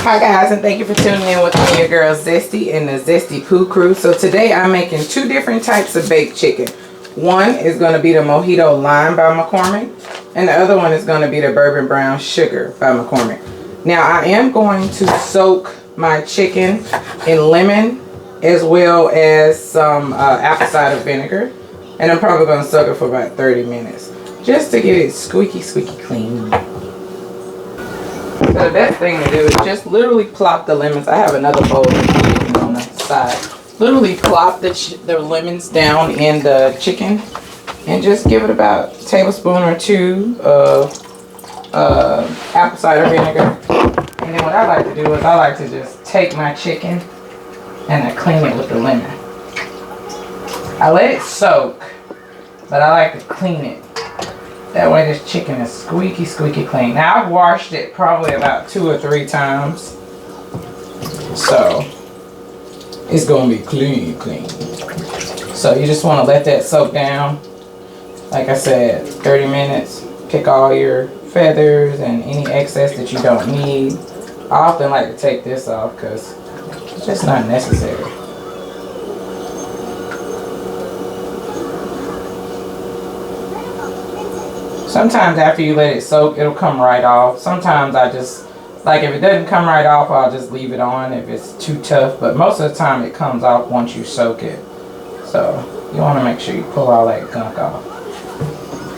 Hi guys, and thank you for tuning in with me, your girl Zesty and the Zesty Pooh Crew. So today I'm making two different types of baked chicken. One is going to be the Mojito Lime by McCormick, and the other one is going to be the Bourbon Brown Sugar by McCormick. Now I am going to soak my chicken in lemon as well as some apple cider vinegar, and I'm probably going to soak it for about 30 minutes just to get it squeaky clean. So the best thing to do is just literally plop the lemons. I have another bowl on the side. Literally plop the lemons down in the chicken and just give it about a tablespoon or two of apple cider vinegar. And then what I like to do is I like to just take my chicken and I clean it with the lemon. I let it soak, but I like to clean it. That way this chicken is squeaky clean. Now I've washed it probably about 2 or 3 times. So it's gonna be clean. So you just wanna let that soak down. Like I said, 30 minutes. Pick all your feathers and any excess that you don't need. I often like to take this off because it's just not necessary. Sometimes after you let it soak, it'll come right off. Sometimes I just, like if it doesn't come right off, I'll just leave it on if it's too tough. But most of the time it comes off once you soak it. So you want to make sure you pull all that gunk off.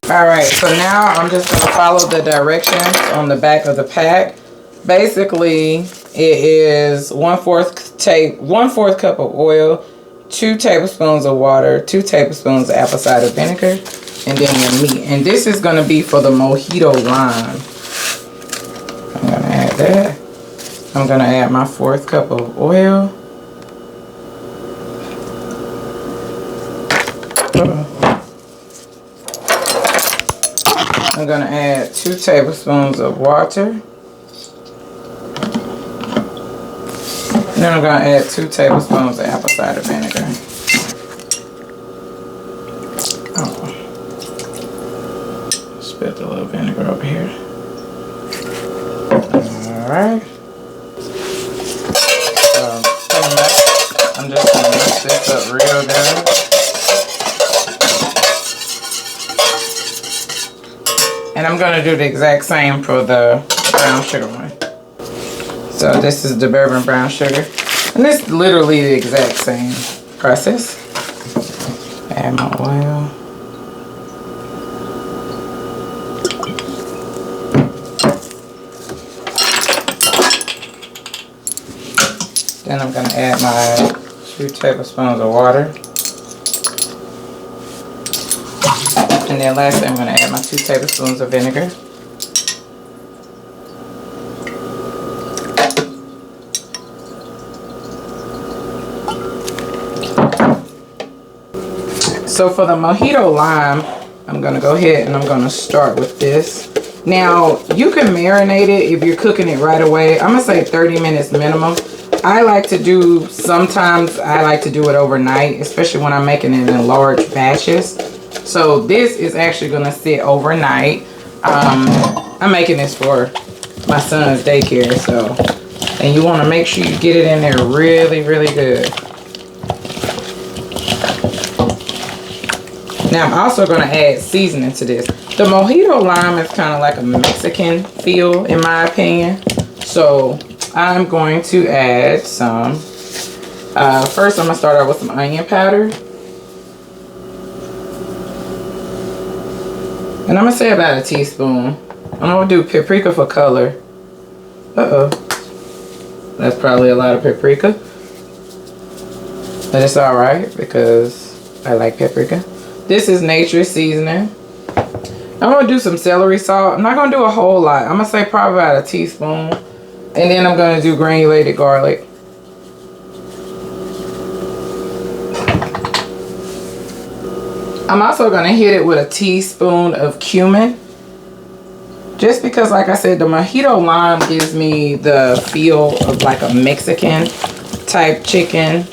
Alright, so now I'm just going to follow the directions on the back of the pack. Basically, it is 1/4 cup of oil, 2 tablespoons of water, 2 tablespoons of apple cider vinegar, and then your meat. And this is going to be for the Mojito Lime. I'm going to add that. I'm going to add my 1/4 cup of oil. I'm going to add 2 tablespoons of water. And then I'm going to add 2 tablespoons of apple cider vinegar. Spilled a little vinegar over here. Alright. So, I'm just going to mix this up real good. And I'm going to do the exact same for the brown sugar one. So this is the Bourbon Brown Sugar. And this is literally the exact same process. Add my oil. Then I'm going to add my 2 tablespoons of water. And then lastly, I'm going to add my 2 tablespoons of vinegar. So for the Mojito Lime, I'm going to go ahead and I'm going to start with this. Now, you can marinate it if you're cooking it right away. I'm going to say 30 minutes minimum. Sometimes I like to do it overnight, especially when I'm making it in large batches. So this is actually going to sit overnight. I'm making this for my son's daycare, and you want to make sure you get it in there really good. Now I'm also going to add seasoning to this. The Mojito Lime is kind of like a Mexican feel in my opinion. So I'm going to add some. First I'm going to start out with some onion powder. And I'm going to say about a teaspoon. I'm going to do paprika for color. That's probably a lot of paprika. But it's alright because I like paprika. This is nature's seasoning. I'm going to do some celery salt. I'm not going to do a whole lot. I'm going to say probably about a teaspoon. And then I'm going to do granulated garlic. I'm also going to hit it with a teaspoon of cumin. Just because, like I said, the Mojito Lime gives me the feel of like a Mexican type chicken.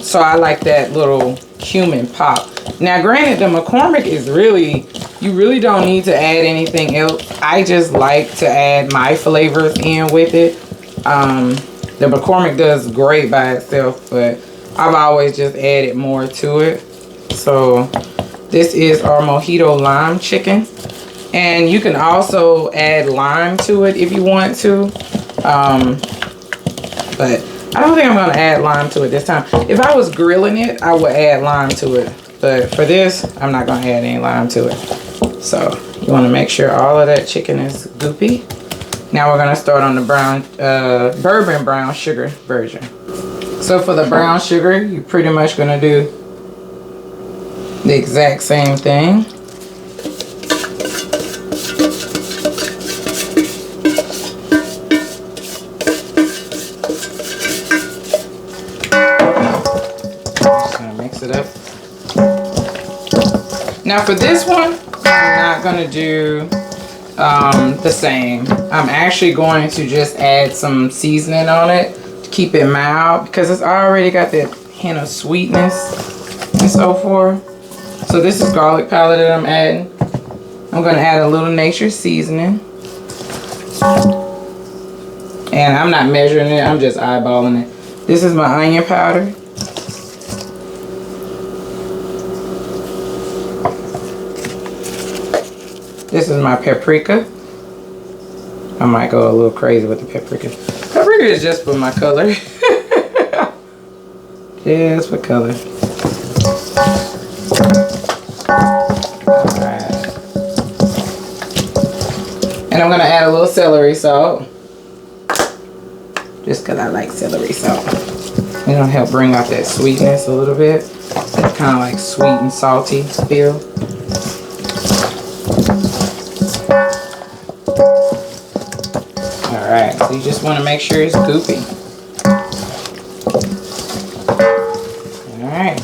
So I like that little cumin pop. Now granted, the McCormick is really, you really don't need to add anything else. I just like to add my flavors in with it. The McCormick does great by itself, but I've always just added more to it. So this is our mojito lime chicken. And you can also add lime to it if you want to. But I don't think I'm going to add lime to it this time. If I was grilling it, I would add lime to it. But for this, I'm not going to add any lime to it. So you want to make sure all of that chicken is goopy. Now we're going to start on the brown, bourbon brown sugar version. So for the brown sugar, you're pretty much going to do the exact same thing. It up. Now for this one, I'm not going to do the same. I'm actually going to just add some seasoning on it to keep it mild because it's already got that hint of sweetness and so forth. So this is garlic powder that I'm adding. I'm going to add a little nature seasoning. And I'm not measuring it, I'm just eyeballing it. This is my onion powder. This is my paprika. I might go a little crazy with the paprika. Paprika is just for my color. Just for color. Alright. And I'm going to add a little celery salt. Just because I like celery salt. It'll help bring out that sweetness a little bit. Kind of like sweet and salty feel. Alright, so you just want to make sure it's goopy. Alright,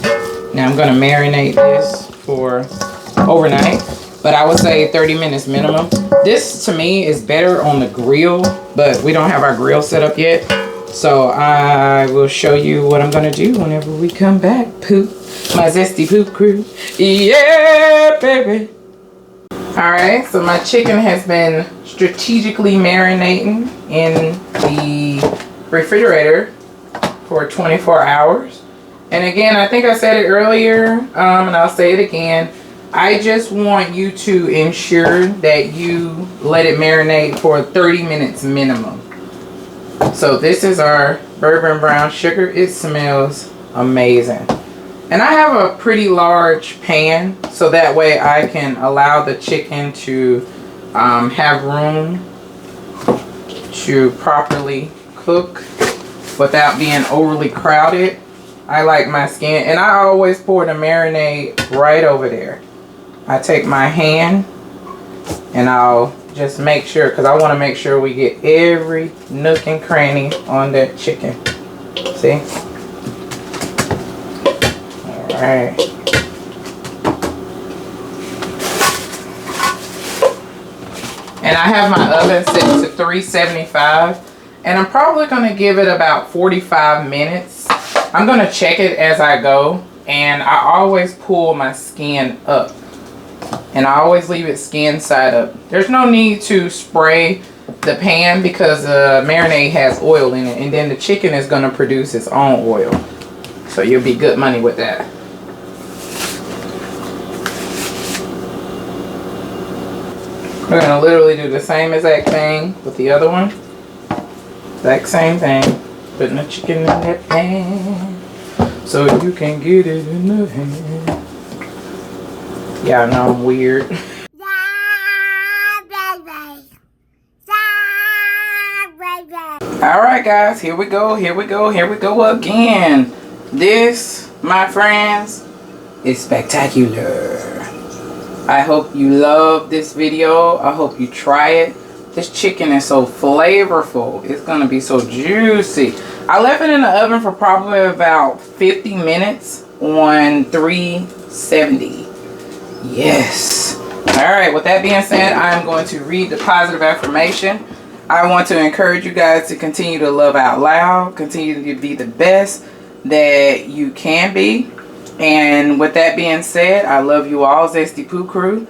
now I'm going to marinate this for overnight, but I would say 30 minutes minimum. This to me is better on the grill, but we don't have our grill set up yet. So I will show you what I'm going to do whenever we come back. My Zesty Pooh Crew. Yeah, baby. Alright, so my chicken has been strategically marinating in the refrigerator for 24 hours. And again, I think I said it earlier, and I'll say it again. I just want you to ensure that you let it marinate for 30 minutes minimum. So this is our bourbon brown sugar. It smells amazing. And I have a pretty large pan, so that way I can allow the chicken to have room to properly cook without being overly crowded. I like my skin, and I always pour the marinade right over there. I take my hand and I'll just make sure, because I want to make sure we get every nook and cranny on that chicken. See? Alright. And I have my oven set to 375, and I'm probably going to give it about 45 minutes. I'm going to check it as I go, and I always pull my skin up, and I always leave it skin side up. There's no need to spray the pan because the marinade has oil in it, and then the chicken is going to produce its own oil, so you'll be good money with that. We're going to literally do the same exact thing with the other one. Exact same thing. Putting the chicken in that pan so you can get it in the hand. Y'all know I'm weird. Alright guys, here we go, here we go, here we go again. This, my friends, is spectacular. I hope you love this video. I hope you try it. This chicken is so flavorful. It's going to be so juicy. I left it in the oven for probably about 50 minutes on 370. Yes. Alright, with that being said, I'm going to read the positive affirmation. I want to encourage you guys to continue to love out loud. Continue to be the best that you can be. And with that being said, I love you all, Zesty Pooh Crew.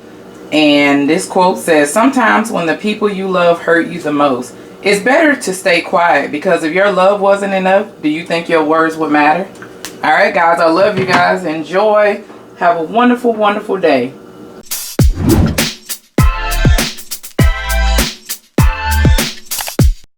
And this quote says, sometimes when the people you love hurt you the most, It's better to stay quiet, because if your love wasn't enough, do you think your words would matter? All right, guys, I love you guys. Enjoy. Have a wonderful, wonderful day.